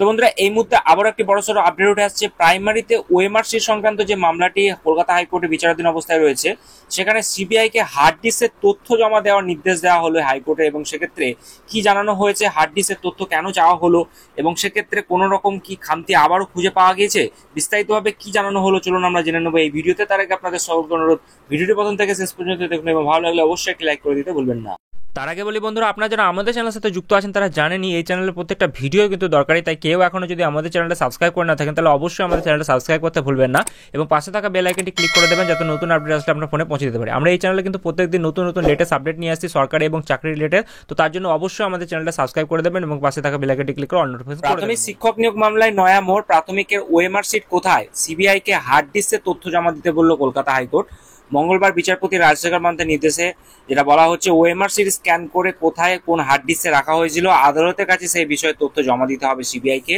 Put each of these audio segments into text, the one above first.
বন্ধুরা এই মুহূর্তে আবার একটি বড়সড় আপডেট উঠে আসছে। প্রাইমারিতে ওএমআর সিট সংক্রান্ত যে মামলাটি কলকাতা হাইকোর্টে বিচারাধীন অবস্থায় রয়েছে, সেখানে সিবিআই কে হার্ড ডিস্কের তথ্য জমা দেওয়ার নির্দেশ দেওয়া হলো হাইকোর্টে। এবং সেক্ষেত্রে কি জানানো হয়েছে, হার্ড ডিস্কের তথ্য কেন চাওয়া হলো এবং সেক্ষেত্রে কোনো রকম কি খামতি আবারও খুঁজে পাওয়া গিয়েছে, বিস্তারিতভাবে কি জানানো হলো চলুন আমরা জেনে নেবো এই ভিডিওতে। তার আগে আপনাদের সকলকে অনুরোধ, ভিডিওটি প্রথম থেকে শেষ পর্যন্ত দেখুন এবং ভালো লাগলে অবশ্যই একটি লাইক করে দিতে ভুলবেন না। তার আগে বলি বন্ধুরা, আপনারা যারা আমাদের চ্যানেলের সাথে যুক্ত আছেন তারা জানেনই এই চ্যানেলের প্রত্যেকটা ভিডিও কিন্তু দরকারি, তাই কেউ এখনো যদি আমাদের চ্যানেলটা সাবস্ক্রাইব করে না থাকেন তাহলে অবশ্যই আমাদের চ্যানেলটা সাবস্ক্রাইব করতে ভুলবেন না এবং পাশে থাকা বেল আইকনটি ক্লিক করে দেবেন যাতে নতুন আপডেট আসলে আপনার ফোনে পৌঁছে দিতে পারে। আমরা এই চ্যানেলে কিন্তু প্রত্যেকদিন নতুন নতুন লেটেস্ট আপডেট নিয়ে আসছি সরকারি এবং চাকরি রিলেটেড, তো তার জন্য অবশ্যই আমাদের চ্যানেলটা সাবস্ক্রাইব করে দেবেন এবং পাশে থাকা বেল আইকনটি ক্লিক করে অল নোটিফিকেশন করে দেবেন। প্রাথমিক শিক্ষক নিয়োগ মামলায় নয়া মোড়, প্রাথমিকের ওএমআর সিট কোথায়, সিবিআই কে হার্ড ডিস্কের তথ্য জমা দিতে বললো কলকাতা হাইকোর্ট। মঙ্গলবার বিচারপতি রাজশেখর মান্তের নির্দেশে যেটা বলা হচ্ছে, ওএমআর সিট স্ক্যান করে কোথায় কোন হার্ড ডিস্কে রাখা হয়েছিল আদালতের কাছে সেই বিষয়ে তথ্য জমা দিতে হবে সিবিআই কে।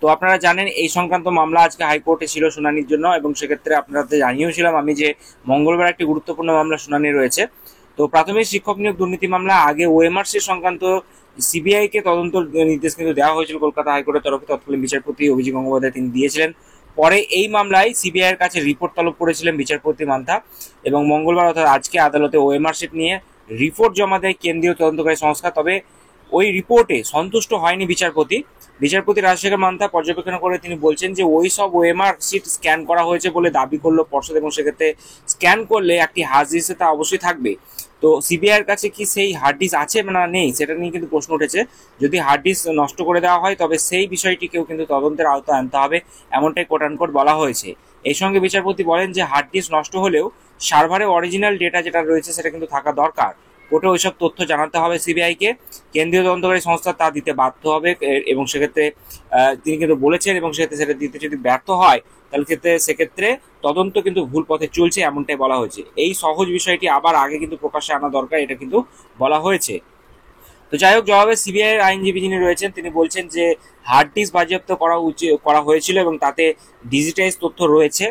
তো আপনারা জানেন এই সংক্রান্ত মামলা আজকে হাইকোর্টে ছিল শুনানির জন্য এবং সেক্ষেত্রে আপনাদের জানিয়েছিলাম আমি যে মঙ্গলবার একটি গুরুত্বপূর্ণ মামলা শুনানি রয়েছে। তো প্রাথমিক শিক্ষক নিয়োগ দুর্নীতি মামলা আগে ওএমআর সিট সংক্রান্ত সিবিআই কে তদন্ত নির্দেশ কিন্তু দেওয়া হয়েছিল কলকাতা হাইকোর্টের তরফে। তৎকালীন বিচারপতি অভিজিৎ গঙ্গোপাধ্যায় তিনি দিয়েছিলেন। পরে এই মামলায় সিবিআই এর কাছে রিপোর্ট তলব করেছিলেন বিচারপতি মান্থা এবং মঙ্গলবার অর্থাৎ আজকে আদালতে ওএমআর সিট নিয়ে রিপোর্ট জমা দেয় কেন্দ্রীয় তদন্তকারী সংস্থা। তবে ওই রিপোর্টে সন্তুষ্ট হয়নি বিচারপতি রাজশেখর মান্থা পর্যবেক্ষণ করে তিনি বলছেন যে ওই সব ওএমআর সিট স্ক্যান করা হয়েছে বলে দাবি করলো পর্ষদ এবং সেক্ষেত্রে স্ক্যান করলে একটি হার্ড ডিস্কে তা অবশ্যই থাকবে। তো সিবিআই এর কাছে কি সেই হার্ড ডিস্ক আছে না নেই সেটা নিয়ে কিন্তু প্রশ্ন উঠেছে। যদি হার্ড ডিস্ক নষ্ট করে দেওয়া হয় তবে সেই বিষয়টিকেও কিন্তু তদন্তের আওতায় আনতে হবে, এমনটাই কোট আনকোট বলা হয়েছে। এই সঙ্গে বিচারপতি বলেন যে হার্ড ডিস্ক নষ্ট হলেও সার্ভারে অরিজিনাল ডেটা যেটা রয়েছে সেটা কিন্তু থাকা দরকার। কোর্টে ওইসব তথ্য জানাতে হবে সিবিআই কে, কেন্দ্রীয় তদন্তকারী সংস্থা তা দিতে বাধ্য হবে এবং সেক্ষেত্রে তিনি কিন্তু বলেছেন এবং সেক্ষেত্রে সেটা দিতে যদি ব্যর্থ হয় তাহলে সেক্ষেত্রে তদন্ত কিন্তু ভুল পথে চলছে এমনটাই বলা হয়েছে। এই সহজ বিষয়টি আবার আগে কিন্তু প্রকাশ্যে আনা দরকার, এটা কিন্তু বলা হয়েছে। তো যাই হোক, জবাবে সিবিআই এর আইনজীবী যিনি রয়েছেন তিনি বলছেন যে হার্ড ডিস্ক বাজেয়াপ্ত করা হয়েছিল এবং তাতে ডিজিটাইজ তথ্য রয়েছে,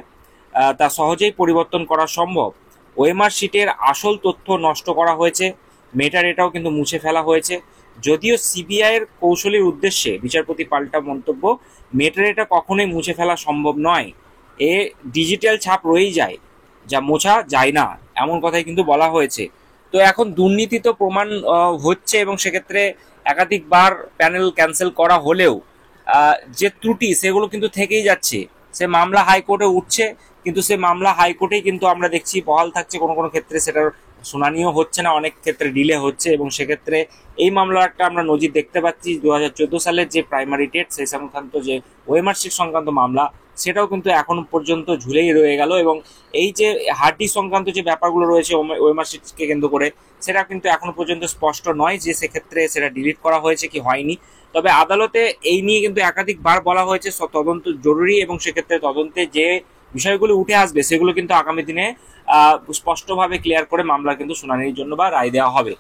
তা সহজেই পরিবর্তন করা সম্ভব। ওএমআর শিটের আসল তথ্য নষ্ট করা হয়েছে, মেটাডেটাও কিন্তু মুছে ফেলা হয়েছে। যদিও সিবিআই এর কৌশলীর উদ্দেশ্যে বিচারপতি পাল্টা মন্তব্য, মেটাডেটা কখনোই মুছে ফেলা সম্ভব নয়, এ ডিজিটাল ছাপ রয়েই যায়, যা মোছা যায় না, এমন কথাই কিন্তু বলা হয়েছে। তো এখন দুর্নীতি তো প্রমাণ হচ্ছে এবং সেক্ষেত্রে একাধিকবার প্যানেল ক্যান্সেল করা হলেও যে ত্রুটি সেগুলো কিন্তু থেকেই যাচ্ছে। সে মামলা হাইকোর্টে উঠছে কিন্তু সে মামলা হাইকোর্টেই কিন্তু আমরা দেখছি বহাল থাকছে, কোনো কোনো ক্ষেত্রে সেটার শুনানিও হচ্ছে না, অনেক ক্ষেত্রে ডিলে হচ্ছে এবং সেক্ষেত্রে এই মামলাটা আমরা নজির দেখতে পাচ্ছি 2014 সালের যে প্রাইমারি টেট সেই সংক্রান্ত যে ওএমআর সিট সংক্রান্ত মামলা সেটাও কিন্তু এখন পর্যন্ত ঝুলেই রয়ে গেল এবং এই যে হার্ড ডিস্ক সংক্রান্ত যে ব্যাপারগুলো রয়েছে ওএমআর সিটকে কেন্দ্র করে সেটা কিন্তু এখনো পর্যন্ত স্পষ্ট নয় যে সেক্ষেত্রে সেটা ডিলিট করা হয়েছে কি হয়নি। তবে আদালতে এই নিয়ে কিন্তু একাধিকবার বলা হয়েছে তদন্ত জরুরি এবং সেক্ষেত্রে তদন্তে যে বিষয়গুলো উঠে আসবে সেগুলো কিন্তু আগামী দিনে স্পষ্টভাবে ক্লিয়ার করে মামলা কিন্তু শুনানির জন্য বা রায় দেওয়া হবে।